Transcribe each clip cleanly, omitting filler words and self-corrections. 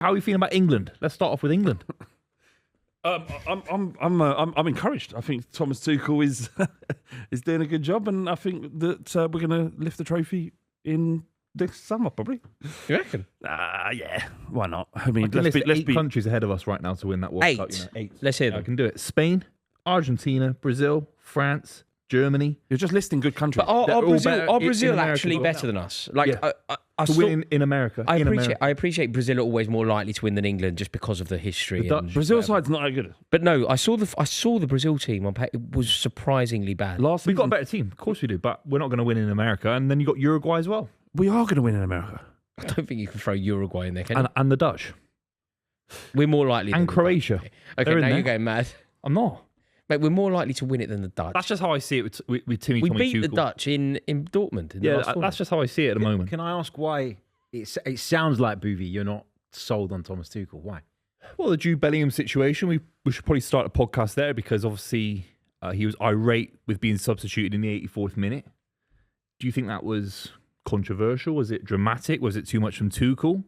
How are you feeling about England? Let's start off with England. I'm encouraged. I think Thomas Tuchel is doing a good job, and I think that we're going to lift the trophy in this summer, probably. You reckon? Yeah. Why not? I mean, Let's be let's be countries ahead of us right now to win that World 8. Cup. You know, 8. Let's hear I them. can do it. Spain, Argentina, Brazil, France, Germany. You're just listing good countries. But They're are all Brazil, better are in Brazil America actually as well. better than us? Like, Yeah. I To saw- win in America. I in appreciate. America. I appreciate Brazil are always more likely to win than England just because of the history. The Dutch- Brazil whatever. side's not that good. But no, I saw the Brazil team on it was surprisingly bad. Last We've got a season, better team. Of course we do. But we're not going to win in America. And then you got Uruguay as well. we are going to win in America. I don't think you can throw Uruguay in there, can you? And the Dutch. We're more likely And than the Croatia. Dutch. Okay, They're in now there. you're going mad. I'm not. Mate, we're more likely to win it than the Dutch. That's just how I see it with Timmy we Tommy beat the Tuchel. Dutch in Dortmund. In the Yeah, last tournament. that's just how I see it at the moment. Can I ask why it sounds like, Buvey, you're not sold on Thomas Tuchel? Why? Well, the Jude Bellingham situation, we should probably start a podcast there because obviously he was irate with being substituted in the 84th minute. Do you think that was controversial? Was it dramatic? Was it too much from Tuchel?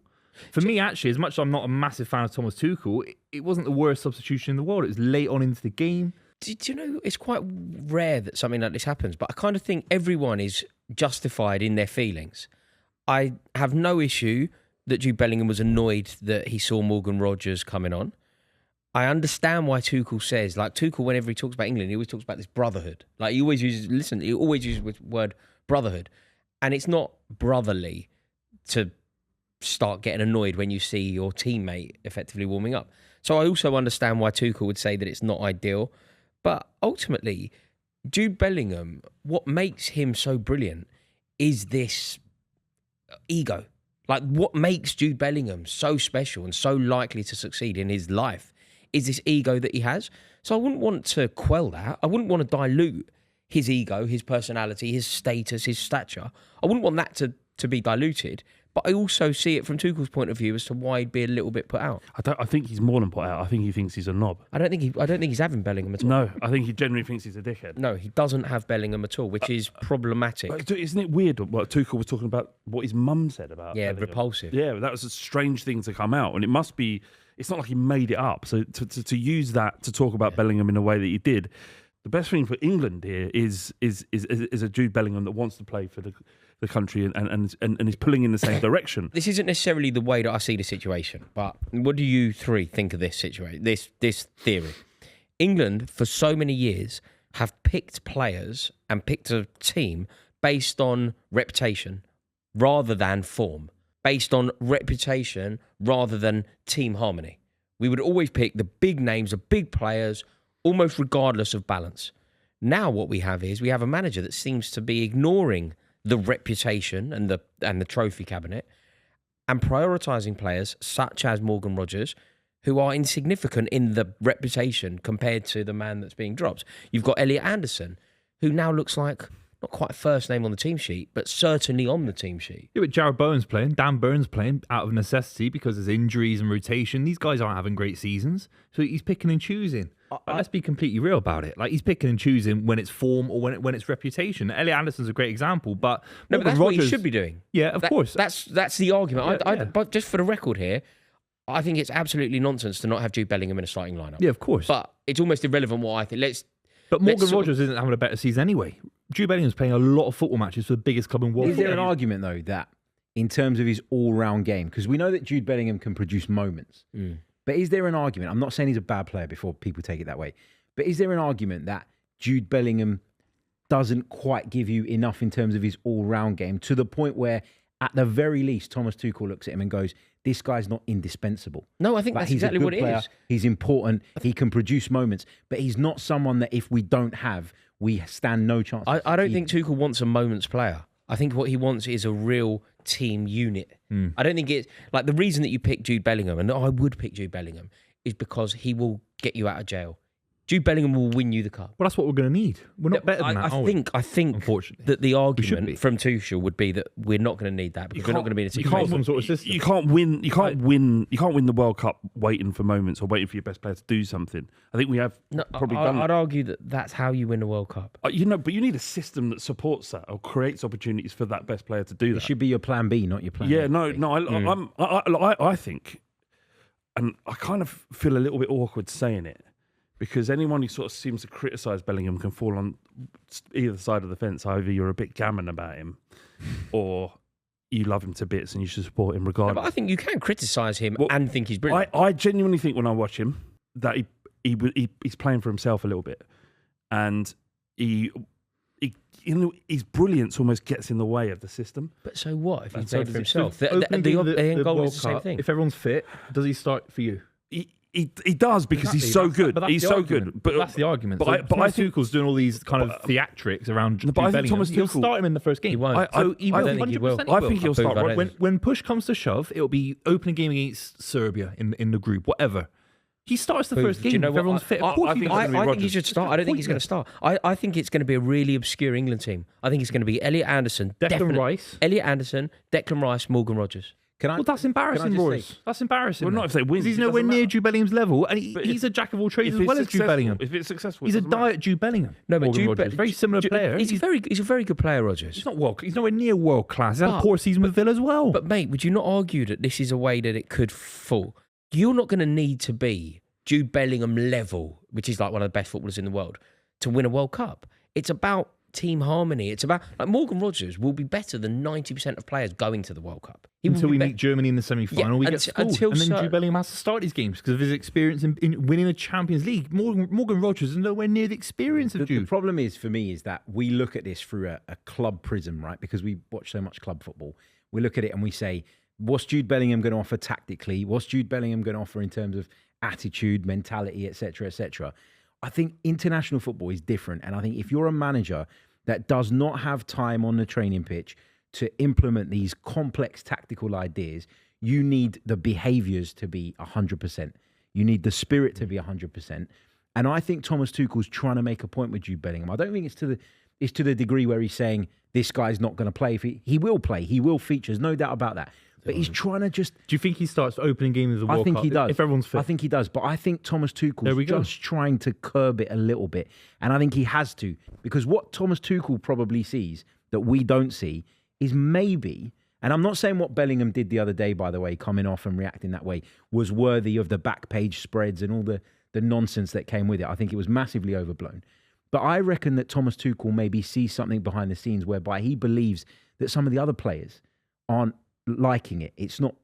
For me, actually, as much as I'm not a massive fan of Thomas Tuchel, it wasn't the worst substitution in the world. It was late on into the game. Do you know, it's quite rare that something like this happens, but I kind of think everyone is justified in their feelings. I have no issue that Jude Bellingham was annoyed that he saw Morgan Rogers coming on. I understand why Tuchel says, like Tuchel, whenever he talks about England, he always talks about this brotherhood. Like he always uses the word brotherhood. And it's not brotherly to start getting annoyed when you see your teammate effectively warming up. So I also understand why Tuchel would say that it's not ideal. But ultimately, Jude Bellingham, what makes him so brilliant is this ego. Like what makes Jude Bellingham so special and so likely to succeed in his life is this ego that he has. So I wouldn't want to quell that. I wouldn't want to dilute his ego, his personality, his status, his stature. I wouldn't want that to be diluted. But I also see it from Tuchel's point of view as to why he'd be a little bit put out. I think he's more than put out. I think he thinks he's a knob. I don't think he's having Bellingham at all. No, I think he genuinely thinks he's a dickhead. No, he doesn't have Bellingham at all, which is problematic. But isn't it weird what Tuchel was talking about, what his mum said about Yeah, Bellingham? repulsive. Yeah, that was a strange thing to come out. And it must be, it's not like he made it up. So to use that to talk about Bellingham in the way that he did, the best thing for England here is a Jude Bellingham that wants to play for the country and is pulling in the same direction. This isn't necessarily the way that I see the situation, but what do you three think of this situation, this theory? England, for so many years, have picked players and picked a team based on reputation rather than form, based on reputation rather than team harmony. We would always pick the big names, the big players, almost regardless of balance. Now what we have is we have a manager that seems to be ignoring the reputation and the trophy cabinet and prioritising players such as Morgan Rogers, who are insignificant in the reputation compared to the man that's being dropped. You've got Elliot Anderson, who now looks like not quite first name on the team sheet, but certainly on the team sheet. Yeah, but Jared Bowen's playing, Dan Burns playing out of necessity because there's injuries and rotation. These guys aren't having great seasons, so he's picking and choosing. Let's be completely real about it. Like he's picking and choosing when it's form or when it's reputation. Elliot Anderson's a great example, but No, but that's what he should be doing. Yeah, of course. That's the argument. Yeah. But just for the record here, I think it's absolutely nonsense to not have Jude Bellingham in a starting lineup. Yeah, of course. But it's almost irrelevant what I think. But Morgan let's Rogers isn't having a better season anyway. Jude Bellingham's playing a lot of football matches for the biggest club in the world. Is there an argument, though, that in terms of his all-round game, because we know that Jude Bellingham can produce moments, but is there an argument, I'm not saying he's a bad player before people take it that way, but is there an argument that Jude Bellingham doesn't quite give you enough in terms of his all-round game to the point where, at the very least, Thomas Tuchel looks at him and goes, this guy's not indispensable. No, I think that's he's exactly a good what it player, is. He's important. He can produce moments, but he's not someone that if we don't have, we stand no chance. I don't think Tuchel wants a moments player. I think what he wants is a real team unit. I don't think it's like the reason that you pick Jude Bellingham, and I would pick Jude Bellingham, is because he will get you out of jail. Jude Bellingham will win you the cup. Well, that's what we're going to need. We're not better than that, are we? I think Unfortunately. that the be. argument from Tuchel would be that we're not going to need that because we're not going to be in a situation. some sort of system. You can't win the World Cup waiting for moments or waiting for your best player to do something. I think we have probably done I'd that. argue that that's how you win the World Cup. But you need a system that supports that or creates opportunities for that best player to do It that. should be your plan B, not your plan Yeah, A. no. I think and I kind of feel a little bit awkward saying it because anyone who sort of seems to criticise Bellingham can fall on either side of the fence. Either you're a bit gammon about him, or you love him to bits and you should support him regardless. But I think you can criticise him and think he's brilliant. I genuinely think when I watch him that he's playing for himself a little bit, and his brilliance almost gets in the way of the system. But so what if he's So playing for himself? The the end goal World is the same Cup, thing. If everyone's fit, does he start for you? He does because he's so good. But He's so good. But that's the argument. But So I Thomas think Tuchel's doing all these kind of theatrics around Jude but I think Bellingham. Thomas He'll Tuchel- start him in the first game. He won't. So he will. I don't think he will. 100% I think he'll start. I don't think When push comes to shove, it'll be opening game against Serbia in the group, whatever. He starts the first Do you game. know if what? everyone's fit. I Of course, think he it's does. gonna be I think he Rodgers. should start. I don't think he's going to start. I think it's going to be a really obscure England team. I think it's going to be Elliot Anderson, Declan Rice. Elliot Anderson, Declan Rice, Morgan Rogers. Well, that's embarrassing, just Rory. say- That's embarrassing. Well, not if they win. Because he's It nowhere doesn't near matter. Jude Bellingham's level, and But he's a jack of all trades If as well it's as Jude successful- Bellingham. If it's successful, He's it a doesn't matter. diet Jude Bellingham. No, but Morgan Jude Rogers, very similar player. He's a very good player, Rogers. He's not He's nowhere near world class. He's had a But- poor season with Villa as well. But mate, would you not argue that this is a way that it could fall? You're not going to need to be Jude Bellingham level, which is like one of the best footballers in the world, to win a World Cup. It's about team harmony. It's about Morgan Rogers will be better than 90% of players going to the World Cup. He will until be we be- meet Germany in the semi-final, Yeah, we get until- schooled. until And then so- Jude Bellingham has to start his games because of his experience in winning a Champions League. Morgan Rogers is nowhere near the experience of The Jude. problem is for me is that we look at this through a club prism, right? Because we watch so much club football. We look at it and we say, what's Jude Bellingham going to offer tactically? What's Jude Bellingham going to offer in terms of attitude, mentality, etc., etc.? I think international football is different. And I think if you're a manager that does not have time on the training pitch to implement these complex tactical ideas, you need the behaviours to be 100%. You need the spirit to be 100%. And I think Thomas Tuchel's trying to make a point with Jude Bellingham. I don't think it's to the degree where he's saying this guy's not going to play. If he will play, he will feature. There's no doubt about that. But he's trying to just. Do you think he starts opening game of the World I think Cup he does. if everyone's fit? I think he does. But I think Thomas There we Tuchel's go. just trying to curb it a little bit. And I think he has to. Because what Thomas Tuchel probably sees that we don't see is maybe, and I'm not saying what Bellingham did the other day, by the way, coming off and reacting that way, was worthy of the back page spreads and all the nonsense that came with it. I think it was massively overblown. But I reckon that Thomas Tuchel maybe sees something behind the scenes whereby he believes that some of the other players aren't liking it. It's not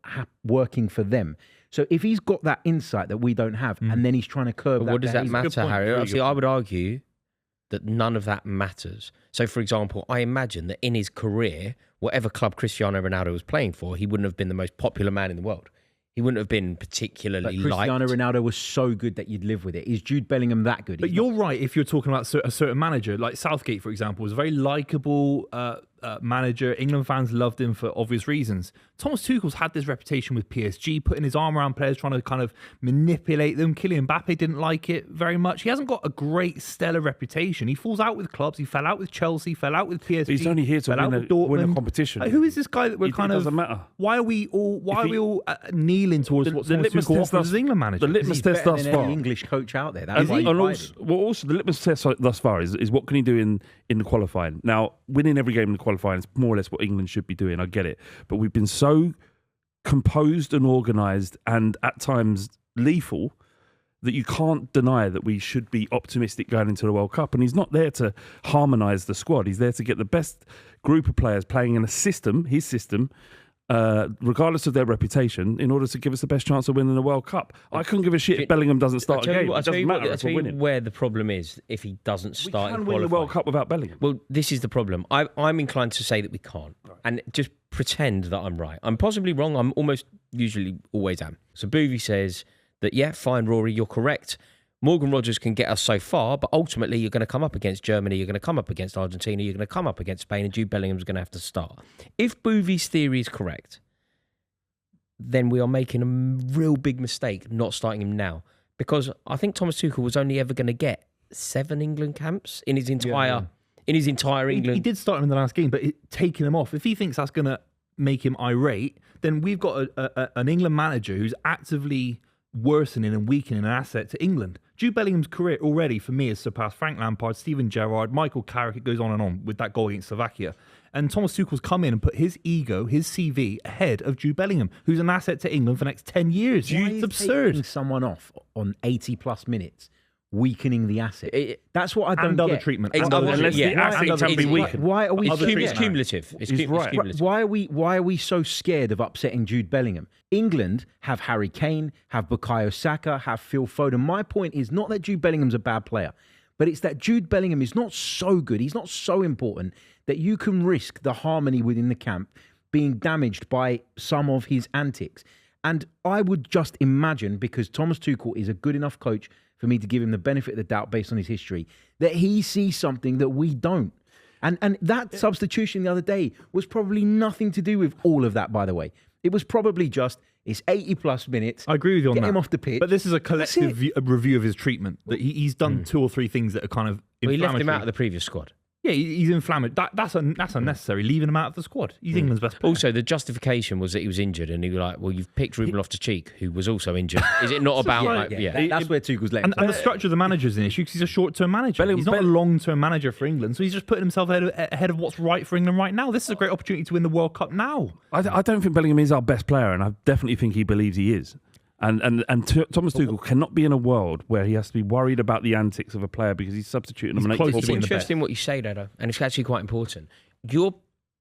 working for them. So if he's got that insight that we don't have, and then he's trying to curb But that, what does that behaviour- matter, good point. Harry? Really Actually, good I would argue that none of that matters. So, for example, I imagine that in his career, whatever club Cristiano Ronaldo was playing for, he wouldn't have been the most popular man in the world. He wouldn't have been particularly But Cristiano liked. Ronaldo was so good that you'd live with it. Is Jude Bellingham that good? But He's you're right if you're talking about a certain manager. Like Southgate, for example, was a very likeable manager. England fans loved him for obvious reasons. Thomas Tuchel's had this reputation with PSG, putting his arm around players, trying to kind of manipulate them. Kylian Mbappe didn't like it very much. He hasn't got a great stellar reputation. He falls out with clubs. He fell out with Chelsea, fell out with PSG. But he's only here to fell out win with win a Dortmund. competition. Like, who is this guy that we're It kind of... doesn't matter. Why are we all kneeling towards what Thomas litmus Tuchel test offers as England manager? The litmus he's test better thus than far. any English coach out there. That's And, why and he's also the litmus test thus far is what can he do in the qualifying. Now, winning every game in the qualifying is more or less what England should be doing. I get it, but we've been so composed and organised, and at times lethal, that you can't deny that we should be optimistic going into the World Cup. And he's not there to harmonise the squad. He's there to get the best group of players playing in a system, his system, regardless of their reputation, in order to give us the best chance of winning the World Cup. I couldn't give a shit if Bellingham doesn't start a game. It doesn't matter if we're winning. Where the problem is if he doesn't We start can in win the qualifying. World Cup without Bellingham. Well, this is the problem. I'm inclined to say that we can't. And just pretend that I'm right. I'm possibly wrong. I'm almost usually always am. So Buvey says that, yeah, fine, Rory, you're correct. Morgan Rogers can get us so far, but ultimately you're going to come up against Germany, you're going to come up against Argentina, you're going to come up against Spain, and Jude Bellingham's going to have to start. If Buvey's theory is correct, then we are making a real big mistake not starting him now. Because I think Thomas Tuchel was only ever going to get 7 England camps in his entire England. He did start him in the last game, but taking him off, if he thinks that's going to make him irate, then we've got an England manager who's actively worsening and weakening an asset to England. Jude Bellingham's career already, for me, has surpassed Frank Lampard, Steven Gerrard, Michael Carrick. It goes on and on with that goal against Slovakia. And Thomas Tuchel's come in and put his ego, his CV, ahead of Jude Bellingham, who's an asset to England for the next 10 years. Why It's is absurd. taking someone off on 80+ minutes weakening the asset? That's what I don't And other get. treatment. It's And other other- treatment. Unless the yeah, asset it's- can be it's- weakened. Why are we? It's cumulative. It's He's right. cumulative. Why are we so scared of upsetting Jude Bellingham? England have Harry Kane, have Bukayo Saka, have Phil Foden. My point is not that Jude Bellingham's a bad player, but it's that Jude Bellingham is not so good. He's not so important that you can risk the harmony within the camp being damaged by some of his antics. And I would just imagine, because Thomas Tuchel is a good enough coach for me to give him the benefit of the doubt based on his history, that he sees something that we don't. And that substitution the other day was probably nothing to do with all of that, by the way. It was probably just, it's 80+ minutes. I agree with you on Get that. him off the pitch. But this is a collective review of his treatment. That he's done 2 or 3 things that are kind of Well, he inflammatory. left him out of the previous squad. Yeah, he's inflammatory. That's unnecessary. Leaving him out of the squad. He's England's best player. Also, the justification was that he was injured, and he was like, "Well, you've picked Ruben Loftus-Cheek, who was also injured. Is it not about like, That's where Tuchel's let him And the structure of the manager is an issue because he's a short-term manager. He's not a long-term manager for England, so he's just putting himself ahead of what's right for England right now. This is a great opportunity to win the World Cup now. I don't think Bellingham is our best player, and I definitely think he believes he is. And Thomas Tuchel cannot be in a world where he has to be worried about the antics of a player because he's substituting him. He's on close 84 to It's being the interesting what you say, Dodo, and it's actually quite important. You're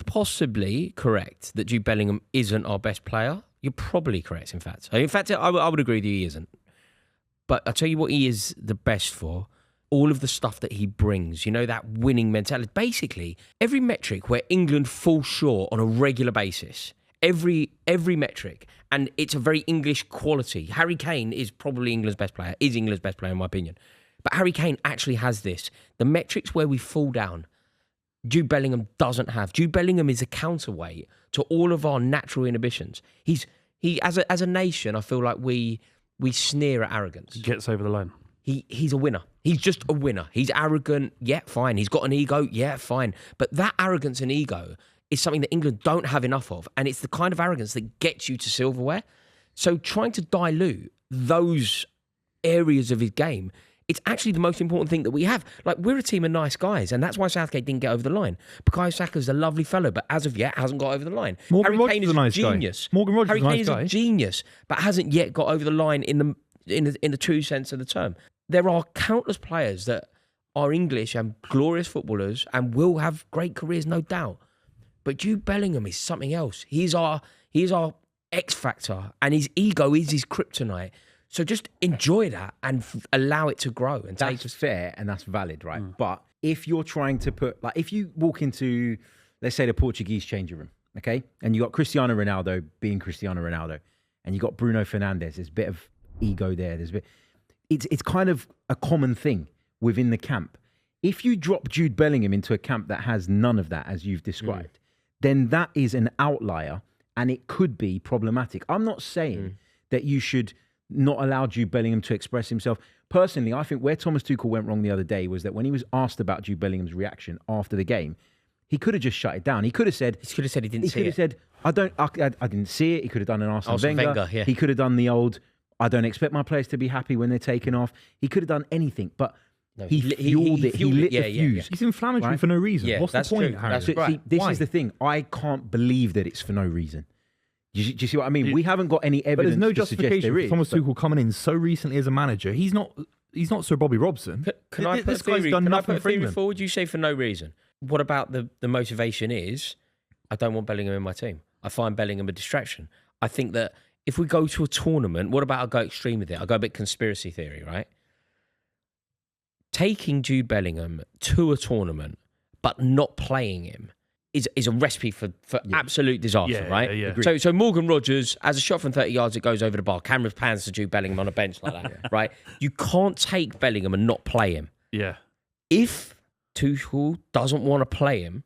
possibly correct that Jude Bellingham isn't our best player. You're probably correct, in fact. I would agree with you, he isn't. But I'll tell you what he is the best for. All of the stuff that he brings, that winning mentality. Basically, every metric where England falls short on a regular basis, every metric, and it's a very English quality. Harry Kane is probably England's best player, in my opinion. But Harry Kane actually has this. The metrics where we fall down, Jude Bellingham doesn't have. Jude Bellingham is a counterweight to all of our natural inhibitions. He as a nation, I feel like we sneer at arrogance. He gets over the line. He's a winner. He's just a winner. He's arrogant, yeah, fine. He's got an ego, yeah, fine. But that arrogance and ego is something that England don't have enough of. And it's the kind of arrogance that gets you to silverware. So trying to dilute those areas of his game, it's actually the most important thing that we have. Like, we're a team of nice guys, and that's why Southgate didn't get over the line. Bukayo Saka's a lovely fellow, but as of yet hasn't got over the line. Morgan Harry Rogers Kane is is a nice guy. genius. Morgan Rogers Harry is a nice Kane is guy. a genius, but hasn't yet got over the line in the true sense of the term. There are countless players that are English and glorious footballers and will have great careers, no doubt. But Jude Bellingham is something else. He's our X factor, and his ego is his kryptonite. So just enjoy that and allow it to grow. And That's fair and that's valid, right? But if you're trying to put, like, if you walk into, let's say, the Portuguese changing room, okay, and you got Cristiano Ronaldo being Cristiano Ronaldo, and you got Bruno Fernandes, there's a bit of ego there. It's kind of a common thing within the camp. If you drop Jude Bellingham into a camp that has none of that, as you've described, then that is an outlier, and it could be problematic. I'm not saying that you should not allow Jude Bellingham to express himself. Personally, I think where Thomas Tuchel went wrong the other day was that when he was asked about Jude Bellingham's reaction after the game, he could have just shut it down. He could have said he didn't see it. He could have said, I didn't see it. He could have done an Arsene Wenger. Yeah. He could have done the old, I don't expect my players to be happy when they're taken off. He could have done anything, but he fueled it. He lit the fuse. He's inflammatory Right? for no reason. Yeah, What's the that's point, true. Harry? That's So, right. see, this Why? is the thing. I can't believe that it's for no reason. Do you see what I mean? We haven't got any But evidence there's no to suggest justification there for is. Thomas but- Tuchel coming in so recently as a manager. He's not Sir Bobby Robson. Can I put This a theory, guy's done can I nothing put a for theory England. forward? You say for no reason. What about the motivation is, I don't want Bellingham in my team. I find Bellingham a distraction. I think that if we go to a tournament, what about I go extreme with it? I go a bit conspiracy theory, right? Taking Jude Bellingham to a tournament but not playing him is a recipe for absolute disaster, right? Yeah. So Morgan Rogers, as a shot from 30 yards, it goes over the bar. Camera pans to Jude Bellingham on a bench like that, right? You can't take Bellingham and not play him. Yeah. If Tuchel doesn't want to play him,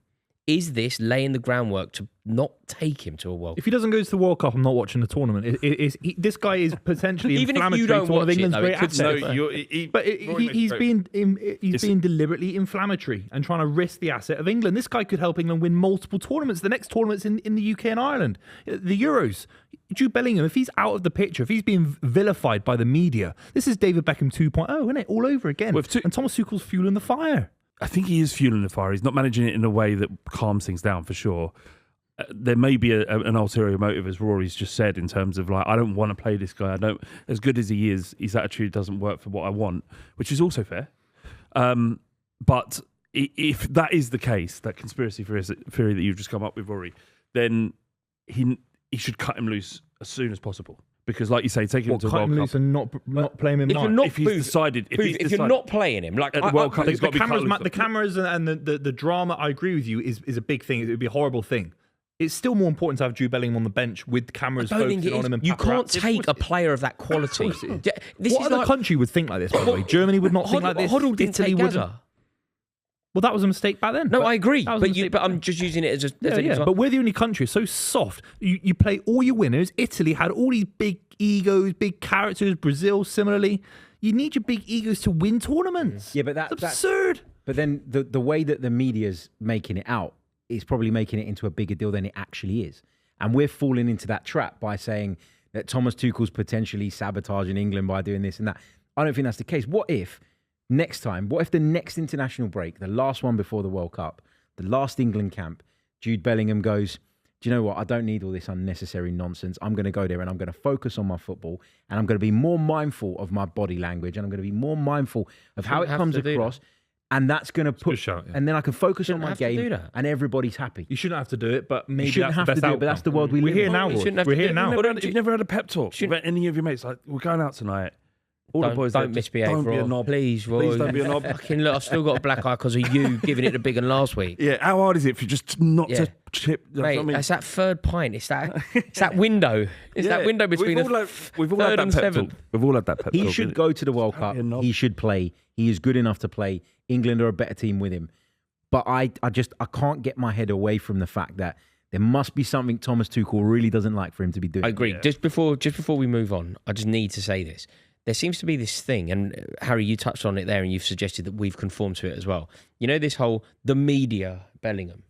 is this laying the groundwork to not take him to a World Cup? If he doesn't go to the World Cup, I'm not watching the tournament. This guy is potentially Even if you inflammatory don't to one of watch it, England's though, it great could assets. But he's being deliberately inflammatory and trying to risk the asset of England. This guy could help England win multiple tournaments. The next tournament's in the UK and Ireland. The Euros. Jude Bellingham, if he's out of the picture, if he's being vilified by the media, this is David Beckham 2.0, isn't it? All over again. And Thomas Tuchel's fueling the fire. I think he is fueling the fire. He's not managing it in a way that calms things down, for sure. There may be an ulterior motive, as Rory's just said, in terms of like, I don't want to play this guy. I don't, as good as he is, his attitude doesn't work for what I want, which is also fair. But if that is the case, that conspiracy theory that you've just come up with, Rory, then he should cut him loose as soon as possible. Because, like you say, taking him to the World Cup and not playing him. if he's you're not playing him, like at the World Cup, he's got to be cut loose. The cameras and the drama. I agree with you. Is a big thing. It would be a horrible thing. It's still more important to have Jude Bellingham on the bench with cameras focusing on him. And you can't take a player of that quality. What other country would think like this? By the way, Germany would not think like this. Hoddle didn't Italy take wouldn't. Gaza. Well, that was a mistake back then. No, I agree. But I'm just using it as an example. But we're the only country so soft. You play all your winners. Italy had all these big egos, big characters. Brazil, similarly. You need your big egos to win tournaments. Yeah, but that's absurd. But then the way that the media's making it out is probably making it into a bigger deal than it actually is. And we're falling into that trap by saying that Thomas Tuchel's potentially sabotaging England by doing this and that. I don't think that's the case. What if the next international break, the last one before the World Cup, the last England camp, Jude Bellingham goes, do you know what? I don't need all this unnecessary nonsense. I'm going to go there and I'm going to focus on my football and I'm going to be more mindful of my body language and I'm going to be more mindful of how it comes across. And that's going to put, and then I can focus on my game, and everybody's happy. You shouldn't have to do it, but maybe you shouldn't that's have the to best do it. But that's the world we live in. We're here now. We're here now. You've never had a pep talk with any of your mates. Like, we're going out tonight. All the boys don't misbehave, don't be a Rob. knob. Please, Roy. Please don't be a knob. Fucking look, I've still got a black eye because of you giving it the big one last week. Yeah, how hard is it for you just not to chip? Mate, that's that third pint. It's that window. It's that window between we've all third had that and pep seventh. talk. We've all had that pep talk. He should go to the World Cup. He should play. He is good enough to play. England are a better team with him. But I can't get my head away from the fact that there must be something Thomas Tuchel really doesn't like for him to be doing. I agree. Yeah. Just before we move on, I just need to say this. There seems to be this thing, and Harry, you touched on it there, and you've suggested that we've conformed to it as well. You know, this whole the media Bellingham.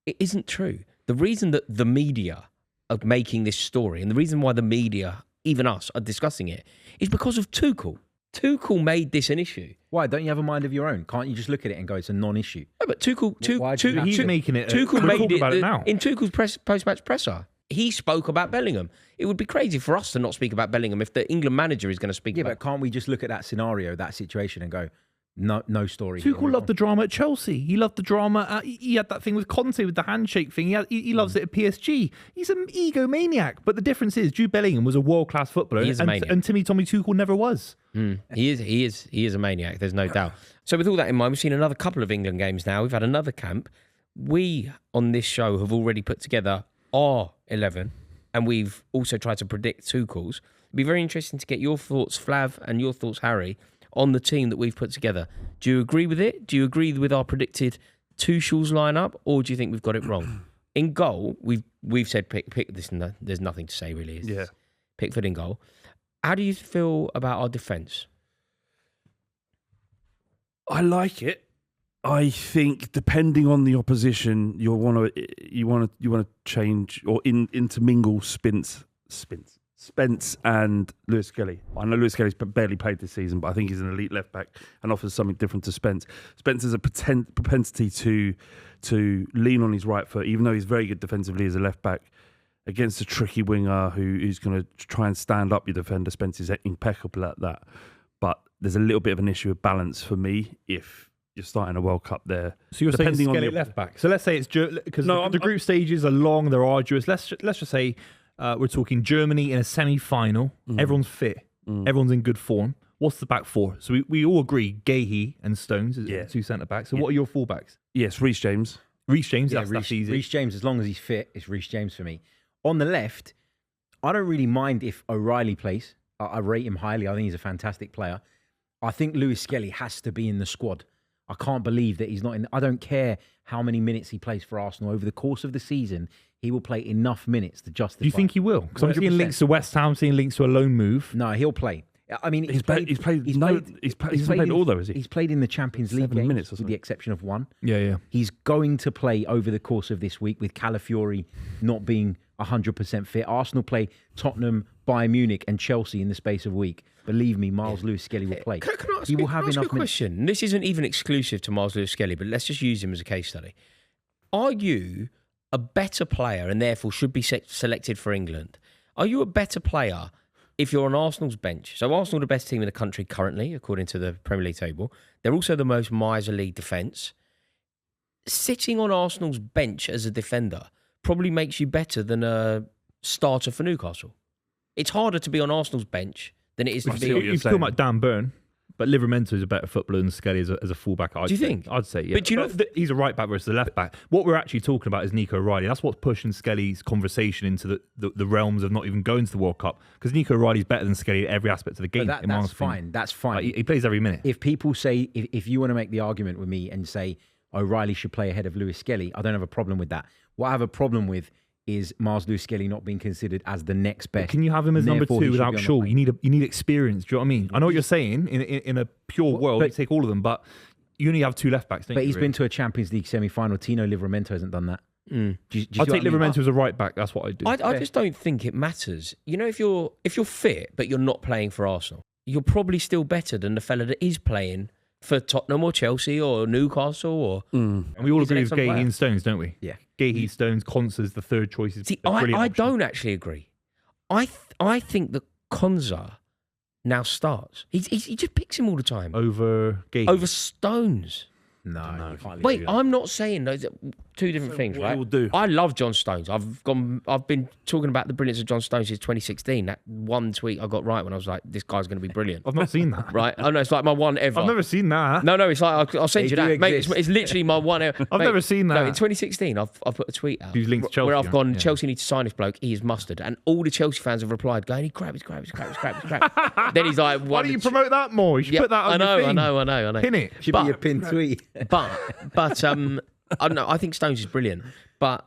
It isn't true. The reason that the media are making this story, and the reason why the media, even us, are discussing it, is because of Tuchel. Tuchel made this an issue. Why? Don't you have a mind of your own? Can't you just look at it and go, it's a non-issue? No, but Tuchel, he's making it. Tuchel made it about it now. In Tuchel's post-match presser. He spoke about Bellingham. It would be crazy for us to not speak about Bellingham if the England manager is going to speak about it. Yeah, but can't we just look at that scenario, that situation, and go, no story. Tuchel loved the drama at Chelsea. He loved the drama. He had that thing with Conte with the handshake thing. He loves it at PSG. He's an egomaniac. But the difference is, Jude Bellingham was a world-class footballer, and Tommy Tuchel never was. He is a maniac. There's no doubt. So with all that in mind, we've seen another couple of England games now. We've had another camp. We on this show have already put together our 11, and we've also tried to predict Tuchel's. It'd be very interesting to get your thoughts, Flav, and your thoughts, Harry, on the team that we've put together. Do you agree with it? Do you agree with our predicted Tuchel's lineup, or do you think we've got it wrong? In goal, we've said pick this. There's nothing to say really. It's Pickford in goal. How do you feel about our defence? I like it. I think depending on the opposition, you want to change or intermingle Spence and Lewis Kelly. I know Lewis Kelly's barely played this season, but I think he's an elite left back and offers something different to Spence. Spence has a propensity to lean on his right foot, even though he's very good defensively as a left back. Against a tricky winger who's going to try and stand up your defender, Spence is impeccable at that. But there's a little bit of an issue of balance for me if you're starting a World Cup there. So you're saying Skelly left back. So let's say it's because the group stages are long, they're arduous. Let's just say we're talking Germany in a semi-final. Everyone's fit. Everyone's in good form. What's the back four? So we all agree Gahey and Stones is two centre backs. So what are your full backs? Yes, Reece James. Reece James, that's easy. Reece James, as long as he's fit, it's Reece James for me. On the left, I don't really mind if O'Reilly plays. I rate him highly. I think he's a fantastic player. I think Lewis Skelly has to be in the squad. I can't believe that he's not in. I don't care how many minutes he plays for Arsenal over the course of the season. He will play enough minutes to justify. Do you think he will? Because I'm seeing links to West Ham, seeing links to a loan move. No, he'll play. I mean, he's played all though, is he? He's played in the Champions League games, minutes with the exception of one. Yeah. He's going to play over the course of this week with Calafiori not being 100% fit. Arsenal play Tottenham, Bayern Munich, and Chelsea in the space of a week. Believe me, Miles Lewis-Skelly will play. Can I ask, He will can I have ask you a enough minutes. question? This isn't even exclusive to Miles Lewis-Skelly, but let's just use him as a case study. Are you a better player and therefore should be selected for England? Are you a better player if you're on Arsenal's bench? So Arsenal are the best team in the country currently, according to the Premier League table. They're also the most miserly defence. Sitting on Arsenal's bench as a defender probably makes you better than a starter for Newcastle. It's harder to be on Arsenal's bench than it is to I be see on... what you're You've talking about Dan Burn, but Livramento is a better footballer than Skelly as a fullback. Do you think? I'd say, yeah. But do you know- he's a right back versus a left back. What we're actually talking about is Nico Riley. That's what's pushing Skelly's conversation into the realms of not even going to the World Cup. Because Nico Riley's better than Skelly at every aspect of the game. But in my that's opinion. fine. That's fine. Like, he plays every minute. If people say, if you want to make the argument with me and say O'Reilly should play ahead of Lewis-Skelly, I don't have a problem with that. What I have a problem with is Miles Lewis-Skelly not being considered as the next best. Can you have him as number Therefore, he 2 should without be on the Shaw? plane. You need experience. Do you know what I mean? I know what you're saying. In a pure world, but- you take all of them, but you only have 2 left backs. Don't But you, he's really? been to a Champions League semi-final. Tino Livramento hasn't done that. Do you I'd see take what I mean? Livramento as a right back. That's what I do. I just don't think it matters. You know, if you're fit but you're not playing for Arsenal, you're probably still better than the fella that is playing for Tottenham or Chelsea or Newcastle or... And we all He's an agree with excellent Gahey player. and Stones, don't we? Yeah. Gahey, Stones, Konsa's the third choice. Is See, a brilliant I option. don't actually agree. I think that Konsa now starts. He just picks him all the time. over Gahey. Over Stones. No, you can't leave Wait, it. I'm not saying those are two different things, what right? he will do. I love John Stones. I've been talking about the brilliance of John Stones since 2016. That one tweet I got right when I was like, this guy's going to be brilliant. I've not seen that. Right? I know it's like my one ever. I've never seen that. No, it's like I'll send They you that, do mate. It's exist. literally my one ever. I've Mate, never seen No, that. in 2016, I've put a tweet out Who's linked to Chelsea, where I've gone, yeah. Chelsea need to sign this bloke. He is mustard, and all the Chelsea fans have replied, going, he's crap. Then he's like, Why don't you promote that more? You should put that on your thing. I know. Pin it. Should but- be a pinned tweet. But I don't know. I think Stones is brilliant. But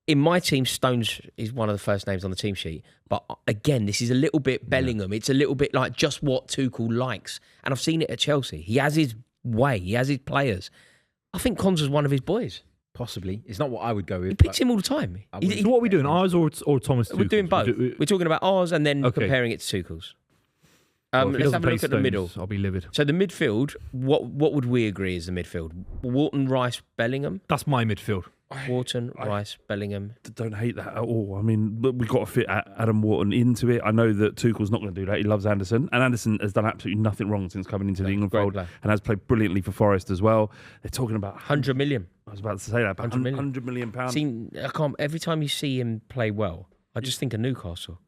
in my team, Stones is one of the first names on the team sheet. But again, this is a little bit Bellingham. It's a little bit like just what Tuchel likes. And I've seen it at Chelsea. He has his way. He has his players. I think Konsa's one of his boys. Possibly. It's not what I would go with. He picks him all the time. So what are we doing? Ours or Thomas Tuchel's? We're doing both. We're talking about ours and then Okay. comparing it to Tuchel's. Well, if he Let's doesn't have a play look at the Stones, middle. I'll be livid. So the midfield, what would we agree is the midfield? Wharton, Rice, Bellingham. That's my midfield. Wharton, Rice, Bellingham. Don't hate that at all. I mean, but we've got to fit Adam Wharton into it. I know that Tuchel's not going to do that. He loves Anderson. And Anderson has done absolutely nothing wrong since coming into the England great fold player. and has played brilliantly for Forest as well. They're talking about 100 million. I was about to say that, but 100 million. 100 million pounds. I can't. Every time you see him play well, I just think of Newcastle.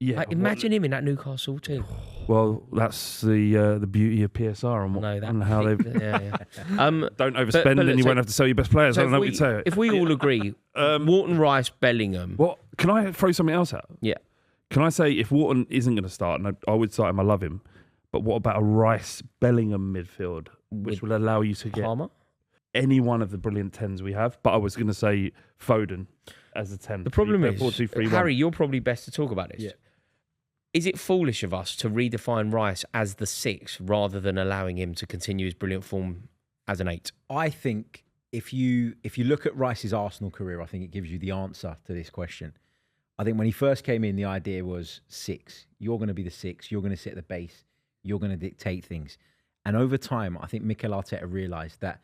Yeah. Like, imagine him in that Newcastle team. Well, that's the beauty of PSR and, No, that and how they've. yeah. Don't overspend, but and look, you so- won't have to sell your best players. I don't know what you'd say. if we all agree, Wharton, Rice, Bellingham. Well, can I throw something else out? Yeah. Can I say if Wharton isn't going to start, and I would start him, I love him, but what about a Rice Bellingham midfield, which will allow you to get Palmer. any one of the brilliant 10s we have? But I was going to say Foden as a 10. The problem is, 4-2-3-1. Harry, you're probably best to talk about this. Yeah. Is it foolish of us to redefine Rice as the 6 rather than allowing him to continue his brilliant form as an 8? I think if you look at Rice's Arsenal career, I think it gives you the answer to this question. I think when he first came in, the idea was 6. You're going to be the 6. You're going to sit at the base. You're going to dictate things. And over time, I think Mikel Arteta realised that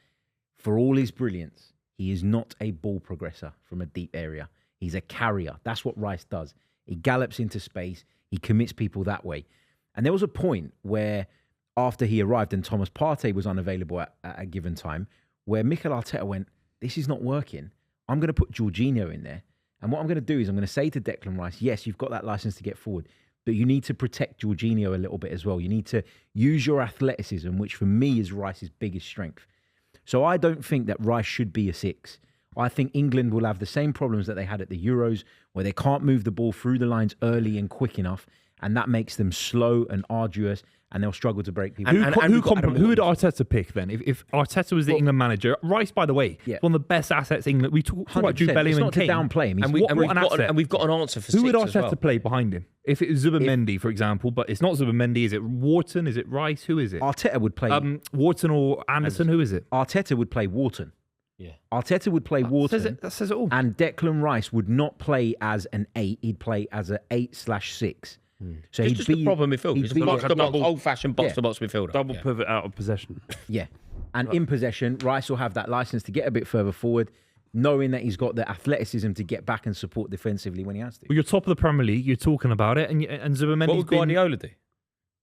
for all his brilliance, he is not a ball progressor from a deep area. He's a carrier. That's what Rice does. He gallops into space. He commits people that way. And there was a point where, after he arrived and Thomas Partey was unavailable at a given time, where Mikel Arteta went, this is not working. I'm going to put Jorginho in there. And what I'm going to do is I'm going to say to Declan Rice, yes, you've got that license to get forward, but you need to protect Jorginho a little bit as well. You need to use your athleticism, which for me is Rice's biggest strength. So I don't think that Rice should be a 6. I think England will have the same problems that they had at the Euros, where they can't move the ball through the lines early and quick enough, and that makes them slow and arduous, and they'll struggle to break people. And we've got Adam Who would Wharton. Arteta pick then? If Arteta was the England manager, Rice, by the way, Yeah. one of the best assets England. We talk about Jude 100%. Bellingham It's and not to Kane. downplay him. He's And, What an asset. we've got an answer for Who 6 would as Arteta well. play behind him? If it was Zubimendi, for example, but it's not Zubimendi, is it Wharton? Is it Rice? Who is it? Arteta would play. Wharton or Anderson? Who is it? Arteta would play Wharton. Yeah. Arteta would play Wharton, That says it all. and Declan Rice would not play as an 8. He'd play as an 8/6. So It's just a proper midfield. he'd It's be- a box, like a double- old-fashioned box-to-box midfielder. Double Yeah. pivot out of possession. Yeah. And in possession, Rice will have that license to get a bit further forward, knowing that he's got the athleticism to get back and support defensively when he has to. Well, you're top of the Premier League. You're talking about it, and What Zubimendi's would been. Guardiola do?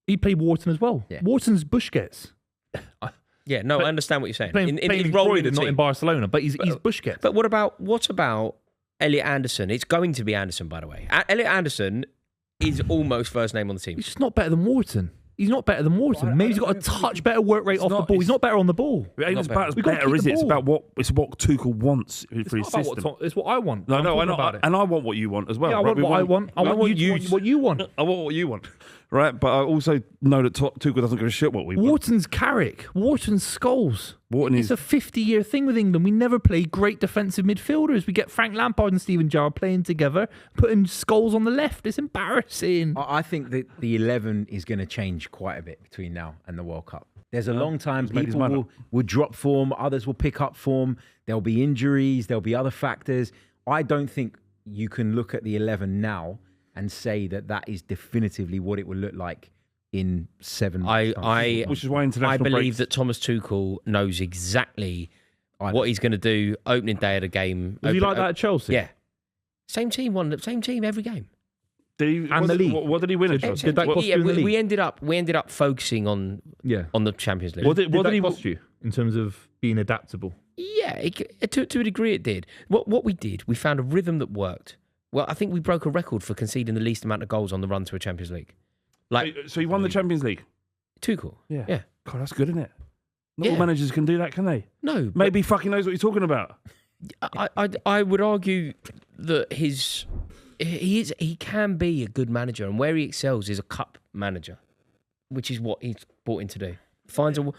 He played Wharton as well. Yeah. Wharton's Busquets. Yeah, no, I understand what you're saying. Playing his in role in Croydon, the not team. in Barcelona, but he's Busquets. But what about Elliot Anderson? It's going to be Anderson, by the way. Elliot Anderson is almost first name on the team. He's just not better than Wharton. He's not better than Wharton. Maybe he's got a touch better work rate off the ball. He's not better on the ball. It ain't Not as about as We've got to better, keep is the it? It's ball. about what Tuchel wants for It's his not about system. it's what I want. No, I'm no, I talking know, about it. and I want what you want as well. Yeah, I right? want We what I want. I want you what you want. I want what you want, right? But I also know that Tuchel doesn't give a shit what we want. Wharton's Carrick. Wharton's Scholes. Wharton It's is a 50-year thing with England. We never play great defensive midfielders. We get Frank Lampard and Steven Gerrard playing together, putting Scholes on the left. It's embarrassing. I think that the 11 is going to change quite a bit between now and the World Cup. There's a long time he's made his people mind will drop form, others will pick up form. There'll be injuries, there'll be other factors. I don't think you can look at the 11 now and say that is definitively what it will look like in 7 months' time. which is why international I believe breaks. that Thomas Tuchel knows exactly what he's going to do opening day of the game. Was he like that at Chelsea? Yeah. Same team every game. And the league. What did he win at Chelsea? Did that cost you in the league? we ended up focusing on the Champions League. What Did did that he cost you in terms of being adaptable? Yeah, to a degree it did. What we did, we found a rhythm that worked. Well, I think we broke a record for conceding the least amount of goals on the run to a Champions League. So he won the Champions League. Tuchel. Yeah. Yeah. God, that's good, isn't it? Not Yeah. all managers can do that, can they? No, but Maybe he fucking knows what he's talking about. I would argue that he can be a good manager, and where he excels is a cup manager, which is what he's brought in to do.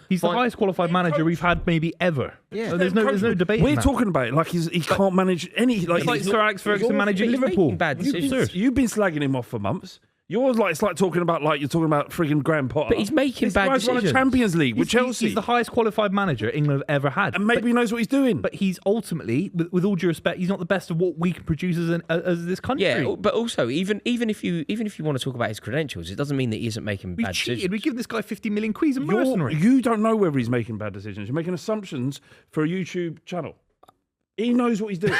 He's the highest qualified manager we've had maybe ever. Yeah. So there's no debate. We're in that. talking about it like he can't manage any. Like, It's like he's Sir not- Alex Ferguson But managing he's Liverpool. making bad decisions. You've been slagging him off for months. It's like talking about you're talking about frigging Graham Potter. But he's making this bad guy's won a decisions. Champions League with Chelsea, He's the highest qualified manager England have ever had. and maybe he knows what he's doing. But he's ultimately, with all due respect, he's not the best of what we can produce as this country. Yeah, but also even if you want to talk about his credentials, it doesn't mean that he isn't making We've bad cheated. decisions. We give this guy 50 million quid. He's a mercenary. You don't know whether he's making bad decisions. You're making assumptions for a YouTube channel. He knows what he's doing.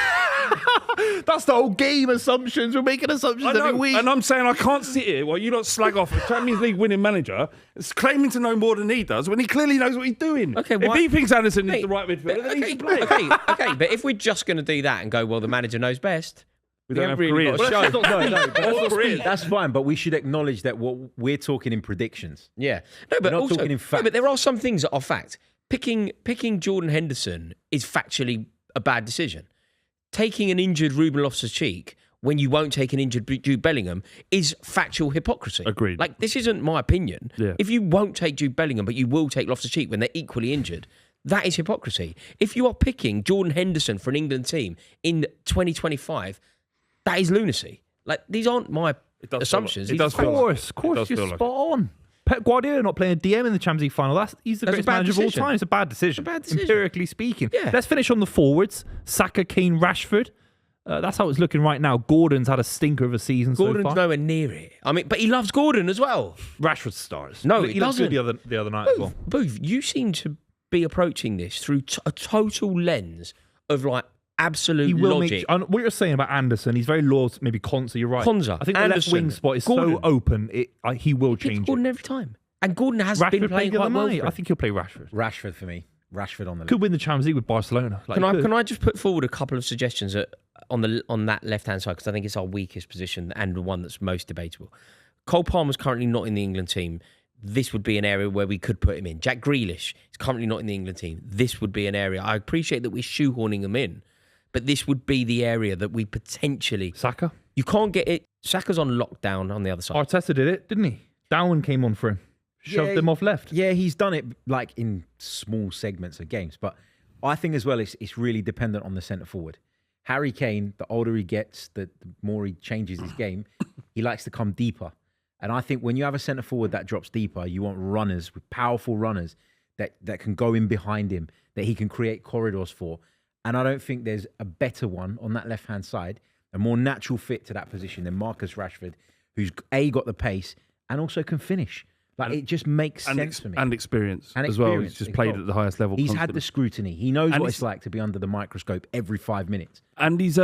That's the whole game. Assumptions. We're making assumptions I know, every week. and I'm saying I can't sit here while you don't slag off a Champions League winning manager, claiming to know more than he does when he clearly knows what he's doing. Okay, if why- he thinks Anderson is Hey, the right midfielder, then he okay, should play. okay, but if we're just going to do that and go, well, the manager knows best, We we don't haven't have really careers. got a Well, show. That's fine, but we should acknowledge that what we're talking in predictions. Yeah, no, but We're not also, talking in no, facts. but there are some things that are fact. Picking Jordan Henderson is factually a bad decision. Taking an injured Ruben Loftus-Cheek when you won't take an injured Jude Bellingham is factual hypocrisy. Agreed. Like, this isn't my opinion. Yeah. If you won't take Jude Bellingham, but you will take Loftus-Cheek when they're equally injured, that is hypocrisy. If you are picking Jordan Henderson for an England team in 2025, that is lunacy. Like, these aren't my does assumptions. feel like- it These does are feel facts. Of course, does you're feel like spot on. Pep Guardiola not playing a DM in the Champions League final. He's the That's a greatest bad manager of all decision. time. It's a bad decision. It's a bad decision. Empirically speaking. Yeah. Let's finish on the forwards. Saka, Kane, Rashford. That's how it's looking right now. Gordon's had a stinker of a season Gordon's so far. nowhere near it. I mean, but he loves Gordon as well. Rashford stars. No, he he looked good doesn't. the other night as well. Booth, you seem to be approaching this through a total lens of like absolute He will logic. make. What you're saying about Anderson, he's very loyal to maybe Konsa. You're right. Konsa, I think the Anderson, left wing spot is Gordon. so open. He will He picks change Gordon it. every time, and Gordon has Rashford been played playing the quite other well. night. for I him. think he'll play Rashford. Rashford for me. Rashford on the Could win the Champions League with Barcelona. Like, Can I just put forward a couple of suggestions on that left hand side, because I think it's our weakest position and the one that's most debatable. Cole Palmer's currently not in the England team. This would be an area where we could put him in. Jack Grealish is currently not in the England team. This would be an area. I appreciate that we're shoehorning him in, but this would be the area that we potentially. Saka. You can't get it. Saka's on lockdown on the other side. Arteta did it, didn't he? Darwin came on for him. Shoved him off left. Yeah, he's done it like in small segments of games, but I think as well it's really dependent on the centre forward. Harry Kane, the older he gets, the more he changes his game, he likes to come deeper. And I think when you have a centre forward that drops deeper, you want runners, with powerful runners that can go in behind him, that he can create corridors for. And I don't think there's a better one on that left-hand side, a more natural fit to that position than Marcus Rashford, who's got the pace and also can finish. Like, it just makes sense for me. And experience And as well. experience, He's just played at the highest level. He's had constantly. the scrutiny. He knows And what he's- it's like to be under the microscope every 5 minutes. And he's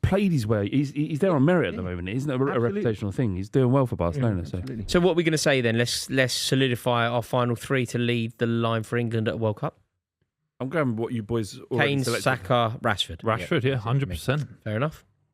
played his way. He's there on merit at the moment. Isn't it a Absolutely. reputational thing? He's doing well for Barcelona. So what are we going to say then? Let's solidify our final three to lead the line for England at a World Cup. I'm going with what you boys already Kane, selected. Saka, Rashford. Rashford, yeah, 100%. Fair enough.